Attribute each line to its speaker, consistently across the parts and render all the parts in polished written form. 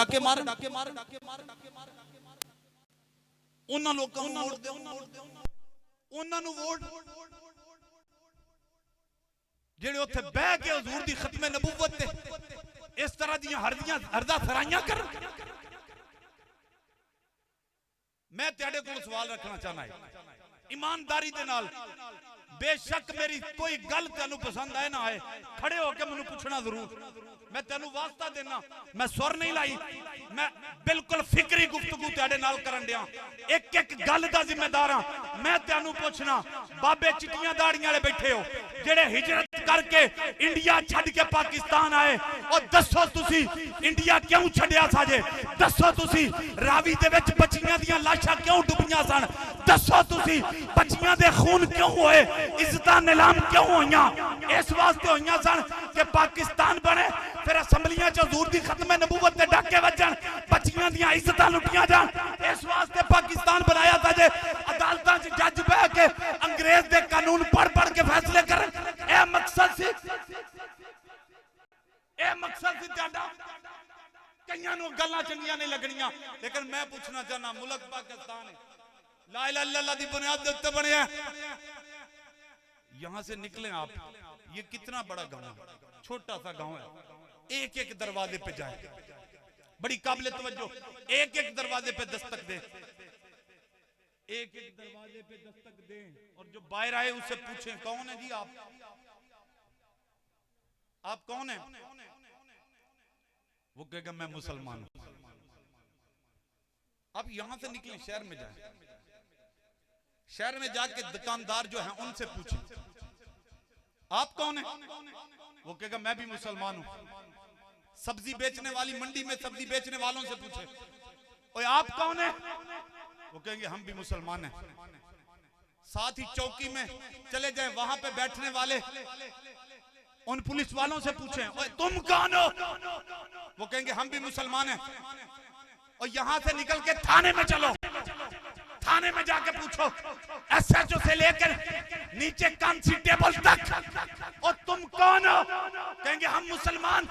Speaker 1: डाके मार उन्हां लोकां नूं वोट दे उन्हां नूं वोट जेड़े उत्थे बह के हुजूर दी खत्मे नबूवत ते इस तरह दी हरदा सराइयां कर। मैं तेरे को सवाल रखना चाहना है ईमानदारी दे नाल, बेशक मेरी कोई गल तेनू पसंद आए ना आए, खड़े होके मैनू पूछना जरूर, मैं तेनू वास्ता देना, मैं सुर नहीं लाई, मैं बिल्कुल फिक्री गुफ्तगू तेरे नाल करन दिया, एक एक गल दा जिम्मेदार हां। मैं तेनू पूछना, बाबे चिट्टियां दाड़ियां वाले बैठे हो जेड़े हिजरत करके इंडिया छड़ के पाकिस्तान आए, और दसो तुसी इंडिया क्यों छड़िया साजे? दसो तुसी रावी दे विच बच्चियां दियां लाशां क्यों डुबियां सन? दसो तुसी बच्चियां दे खून क्यों होए? इज्जतां नीलाम क्यों होइयां? इस वास्ते होइयां सन कि पाकिस्तान बने, फिर असैम्बलियां च हुजूर दी खत्मे नबूवत दे डाके वजन, बच्चियां दियां इज्जतां लुटियां जान। इस वास्ते पाकिस्तान बनाया था जे अदालतां च जज बह के अंग्रेज दे कानून पढ़ पढ़ के फैसले करन। ए मकसद सी, ए मकसद सी तुहाडा। कईयां नूं गल्लां चंगियां नहीं लगणियां, लेकिन मैं पूछना चाहना, मुल्क पाकिस्तान है, ला इलाहा इल्लल्लाह दी बुनियाद दे उत्ते बनया। यहां से निकले आप, ये कितना बड़ा गांव है, छोटा सा गांव है, एक एक दरवाजे पे जाए, बड़ी काबिल तवज्जो, एक एक दरवाजे पे दस्तक दे, एक एक दरवाजे पे दस्तक दे, और जो बाहर आए उससे पूछें कौन है जी आप कौन है? वो कहेगा मैं मुसलमान हूं। आप यहां से निकले, शहर में जाए, शहर में जाके दुकानदार जो है उनसे पूछें आप कौन है? वो कहेगा मैं भी मुसलमान हूं। सब्जी बेचने वाली मंडी में सब्जी बेचने वालों से पूछे ओए आप कौन है? वो कहेंगे हम भी मुसलमान हैं। साथ ही चौकी में चले जाए, वहां पे बैठने वाले उन पुलिस वालों से पूछें ओए तुम कौन हो? वो कहेंगे हम भी मुसलमान हैं। और यहां से निकल के थाने में चलो, थाने में जाके पूछो एसएचओ से लेकर नीचे कांस्टेबल तक, और तुम कौन हो? कहेंगे हम मुसलमान।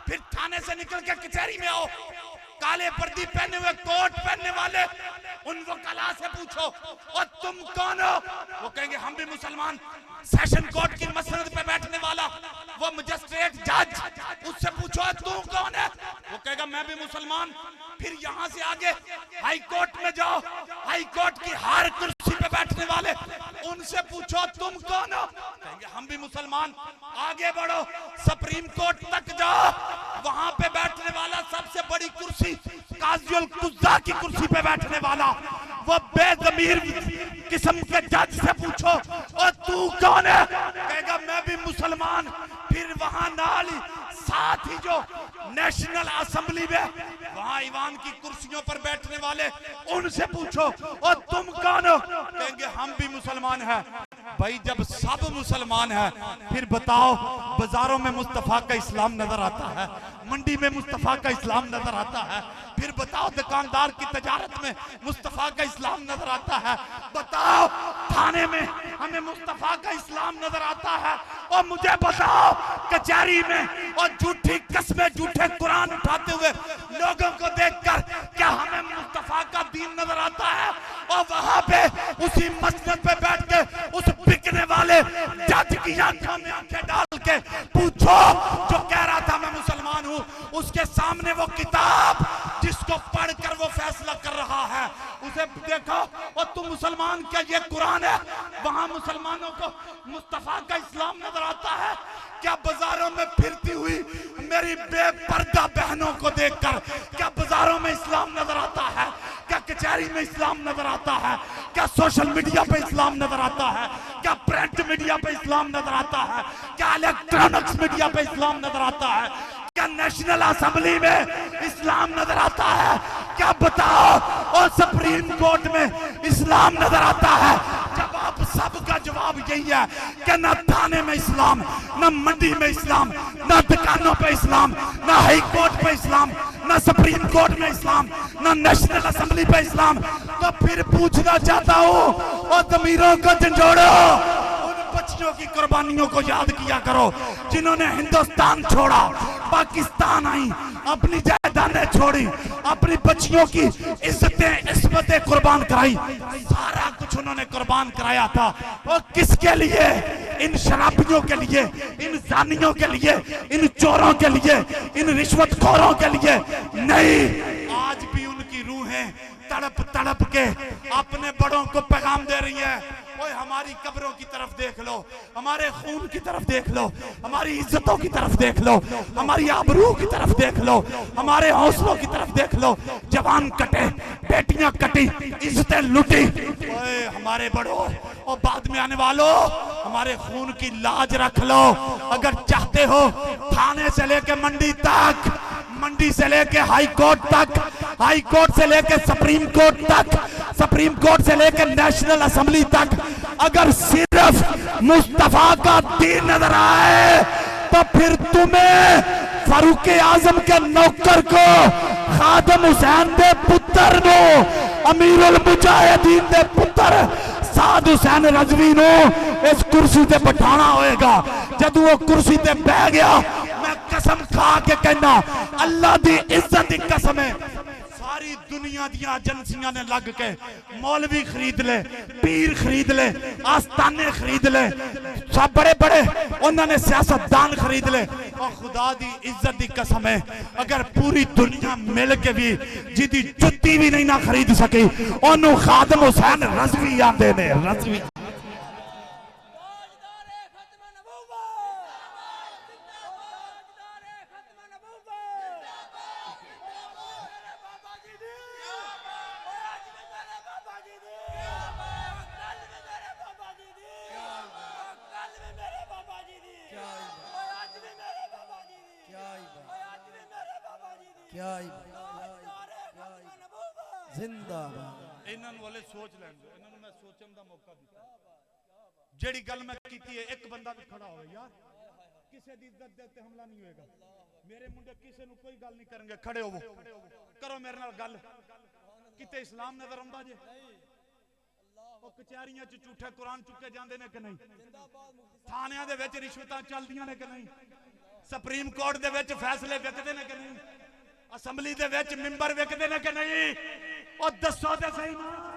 Speaker 1: फिर थाने से निकल के कचहरी में आओ, काले वर्दी पहने हुए कोट पहनने वाले उन वकला से पूछो और तुम कौन हो? वो कहेंगे हम भी मुसलमान। सेशन कोर्ट की मसनद पे बैठने वाला वो मजिस्ट्रेट जज, उससे पूछो तू कौन है? वो कहेगा मैं भी मुसलमान। फिर यहां से आगे हाई कोर्ट में जाओ, हाई कोर्ट की हर कुर्सी पे बैठने वाले उनसे पूछो तुम कौन हो? कहेंगे हम भी मुसलमान। आगे बढ़ो, सुप्रीम कोर्ट तक जाओ, वहां पे बैठने वाला सबसे बड़ी कुर्सी काज़ियुल कुज़्ज़ा की कुर्सी पे बैठने वाला वो बेज़मीर किस्म के जज से पूछो और तू कौन है? कहेगा मैं भी मुसलमान। फिर वहां नाल साथ ही जो नेशनल असेंबली में वहां ईवान की कुर्सियों पर बैठने वाले उनसे पूछो और तुम कौन हो? कहेंगे हम भी मुसलमान हैं। भाई जब सब मुसलमान है फिर बताओ बाजारों में मुस्तफा का इस्लाम नजर आता है, मंडी में मुस्तफा का इस्लाम नजर आता है, फिर बताओ दुकानदार की तजारत में मुस्तफा का इस्लाम नजर आता है, बताओ थाने में हमें मुस्तफा का इस्लाम नजर आता है, और मुझे बताओ कचहरी में और झूठी कस्में झूठे कुरान उठाते हुए लोगों को देखकर क्या हमें मुस्तफा का दीन नजर आता है? और वहां पे उसी मस्जिद पे बैठ के उस बिकने वाले जज की आंखों में आंखें डाल के पूछो जो कह रहा था मैं मुसलमान हूं, उसके सामने वो किताब जिसको पढ़कर वो फैसला कर रहा है उसे देखो और तुम मुसलमान क्या ये कुरान है? वहां मुसलमानों को मुस्तफा का इस्लाम नजर आता है? क्या बाजारों में फिरती हुई मेरी बेपर्दा बहनों को देखकर क्या बाजारों में इस्लाम नजर आता है? क्या कचहरी में इस्लाम नजर आता है? क्या सोशल मीडिया पे इस्लाम नजर आता है? क्या प्रिंट मीडिया पे इस्लाम नजर आता है? क्या इलेक्ट्रॉनिक्स मीडिया पे इस्लाम नजर आता है? क्या नेशनल असेंबली में इस्लाम नजर आता है? क्या बताओ और सुप्रीम कोर्ट में इस्लाम नजर आता है? जवाब सबका जवाब यही है कि ना थाने में इस्लाम, ना मंडी में इस्लाम, ना दुकानों पे इस्लाम, ना हाई कोर्ट पे इस्लाम, ना सुप्रीम कोर्ट में इस्लाम, ना नेशनल असेंबली पे इस्लाम। तो फिर पूछना चाहता हूँ और ज़मीरों को झंझोड़ो, उन बच्चियों की कुर्बानियों को याद किया करो जिन्होंने हिंदुस्तान छोड़ा, पाकिस्तान आई, अपनी
Speaker 2: मैदाने छोड़ी, अपनी बच्चियों की इज्जतें इस्मतें कुर्बान कराई, सारा कुछ उन्होंने कुर्बान कराया था। और किसके लिए? इन शराबियों के लिए, इन जानियों के लिए, इन चोरों के लिए, इन रिश्वतखोरों के लिए नहीं। आज भी उनकी रूहें तड़प तड़प के अपने बड़ों को पैगाम दे रही है, ओए हमारी कब्रों की तरफ देख लो, हमारे खून की तरफ देख लो, हमारी इज्जतों की तरफ देख लो, हमारी आबरू की तरफ देख लो, हमारे हौसलों की तरफ देख लो। जवान कटे, बेटियां कटी, इज्जतें लुटी। ओए हमारे बड़ों और बाद में आने वालों, हमारे खून की लाज रख लो। अगर चाहते हो थाने से लेके मंडी तक, मंडी से लेके हाई कोर्ट तक, हाई कोर्ट से लेके सुप्रीम कोर्ट तक, सुप्रीम कोर्ट से लेके नेशनल असेंबली तक, अगर सिर्फ मुस्तफा का दीन नजर आए तो फिर तुम्हें फारूक आजम के नौकर को, खादम हुसैन दे पुत्र नो, अमीरुल मुजाहिदीन दे पुत्र साद हुसैन रजवी नो इस कुर्सी ते बिठाना होएगा। जब वो कुर्सी ते बैठ गया, मैं कसम खा के कहना, अल्लाह दी इज्जत दी कसम है, सारी दुनिया दी एजेंसियां ने लग के मौलवी खरीद ले, पीर खरीद ले, आस्थाने खरीद ले, सब बड़े बड़े उन्होंने सियासतदान खरीद ले। और खुदा दी इज्जत दी कसम है, अगर पूरी दुनिया मिल के भी जिदी जुत्ती भी नहीं ना खरीद सकी, ओनू खादम हुसैन रजवी आंदे ने। रजवी जिंदाबाद।
Speaker 1: इन्होंने वाले सोच लैन दो, इन्होंने मैं सोचने का मौका दिता। जेड़ी गल मैं की है, एक बंदा भी खड़ा हो यार, किसी की इज्जत दे हमला नहीं होएगा। मेरे मुंडे किसी को कोई गल नहीं करेंगे, खड़े हो करो मेरे नाल गल। किते इस्लाम नजर आंदा जे? ਉਹ ਕਚਹਿਰੀਆਂ ਚ ਝੂਠੇ ਕੁਰਾਨ ਚੁੱਕੇ ਜਾਂਦੇ ਨੇ ਕਿ ਨਹੀਂ? ਥਾਣਿਆਂ ਦੇ ਵਿੱਚ ਰਿਸ਼ਵਤਾਂ ਚੱਲਦੀਆਂ ਨੇ ਕਿ ਨਹੀਂ? ਸੁਪਰੀਮ ਕੋਰਟ ਦੇ ਵਿੱਚ ਫੈਸਲੇ ਵਿਕਦੇ ਨੇ ਕਿ ਨਹੀਂ? ਅਸੈਂਬਲੀ ਦੇ ਵਿੱਚ ਮੈਂਬਰ ਵਿਕਦੇ ਨੇ ਕਿ ਨਹੀਂ? ਉਹ ਦੱਸੋ ਤੇ ਸਹੀ ਨਾ।